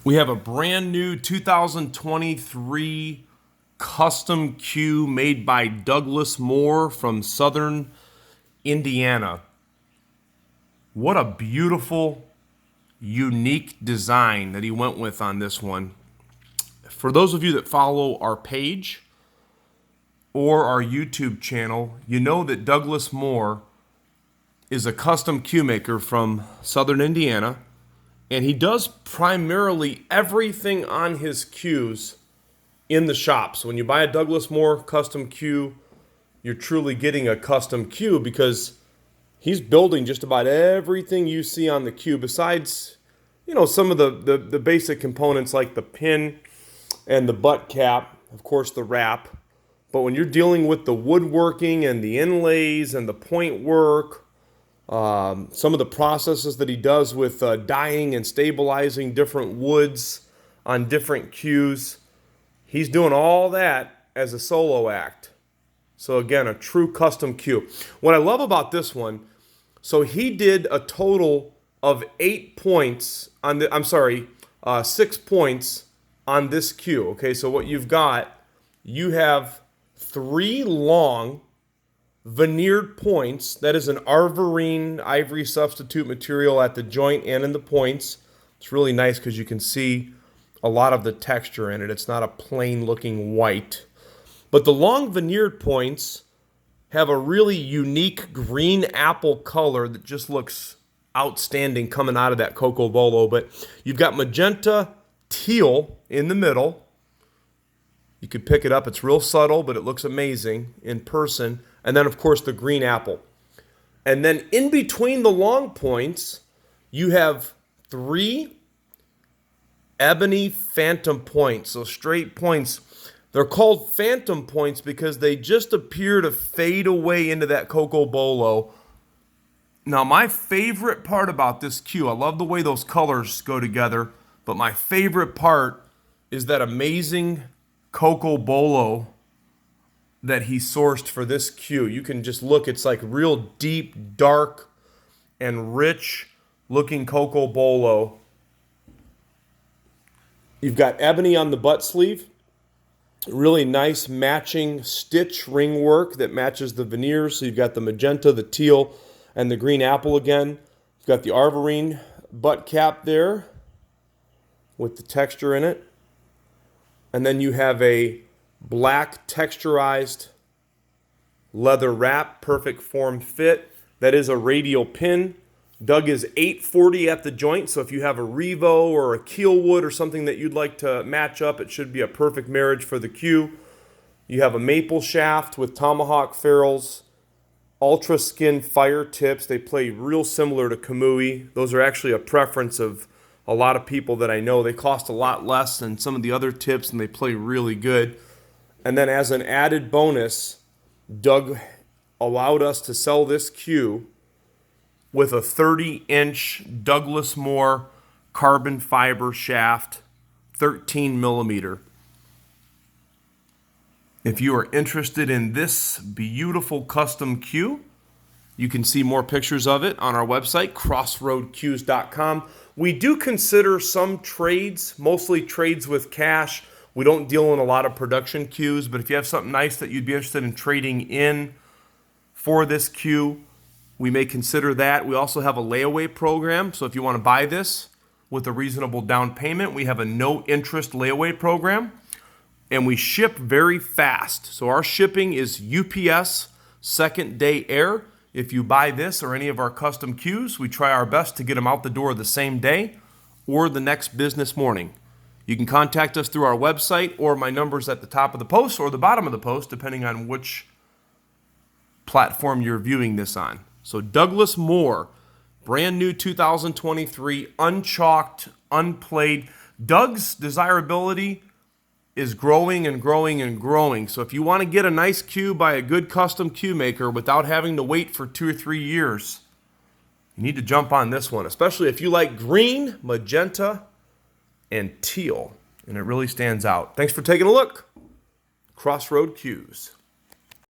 We have a brand new 2023 custom cue made by Douglas Moore from Southern Indiana. What a beautiful, unique design that he went with on this one. For those of you that follow our page or our YouTube channel, you know that Douglas Moore is a custom cue maker from Southern Indiana. And he does primarily everything on his cues in the shop. So when you buy a Douglas Moore custom cue, you're truly getting a custom cue because he's building just about everything you see on the cue besides, some of the basic components like the pin and the butt cap, of course the wrap. But when you're dealing with the woodworking and the inlays and the point work, some of the processes that he does with dyeing and stabilizing different woods on different cues. He's doing all that as a solo act. So again, a true custom cue. What I love about this one, so he did a total of 6 points on this cue. Okay, so what you have 3 long veneered points. That is an arvarine ivory substitute material at the joint and in the points. It's really nice because you can see a lot of the texture in it. It's not a plain looking white. But the long veneered points have a really unique green apple color that just looks outstanding coming out of that Cocobolo. But you've got magenta teal in the middle. You could pick it up. It's real subtle, but it looks amazing in person. And then, of course, the green apple. And then in between the long points, you have 3 Ebony Phantom points, so straight points. They're called Phantom points because they just appear to fade away into that Cocobolo. Now, my favorite part about this cue, I love the way those colors go together, but my favorite part is that amazing Cocobolo that he sourced for this cue. You can just look, it's like real deep, dark, and rich looking Cocobolo. You've got ebony on the butt sleeve. Really nice matching stitch ring work that matches the veneers. So you've got the magenta, the teal, and the green apple again. You've got the arvarine butt cap there with the texture in it. And then you have a black texturized leather wrap, perfect form fit. That is a radial pin. Doug is 840 at the joint, so if you have a Revo or a Keelwood or something that you'd like to match up, it should be a perfect marriage for the cue. You have a maple shaft with tomahawk ferrules, ultra skin fire tips. They play real similar to Kamui. Those are actually a preference of a lot of people that I know. They cost a lot less than some of the other tips, and they play really good. And then as an added bonus, Doug allowed us to sell this cue with a 30-inch Douglas Moore carbon fiber shaft, 13 millimeter. If you are interested in this beautiful custom cue, you can see more pictures of it on our website, crossroadcues.com. We do consider some trades, mostly trades with cash. We don't deal in a lot of production cues, but if you have something nice that you'd be interested in trading in for this cue, we may consider that. We also have a layaway program, so if you want to buy this with a reasonable down payment, we have a no-interest layaway program, and we ship very fast. So our shipping is UPS, second-day air. If you buy this or any of our custom cues, we try our best to get them out the door the same day or the next business morning. You can contact us through our website or my number's at the top of the post or the bottom of the post, depending on which platform you're viewing this on. So Douglas Moore, brand new 2023, unchalked, unplayed. Doug's desirability is growing and growing and growing. So if you want to get a nice cue by a good custom cue maker without having to wait for 2 or 3 years, you need to jump on this one, especially if you like green, magenta, and teal, and it really stands out. Thanks for taking a look. Crossroad Cues.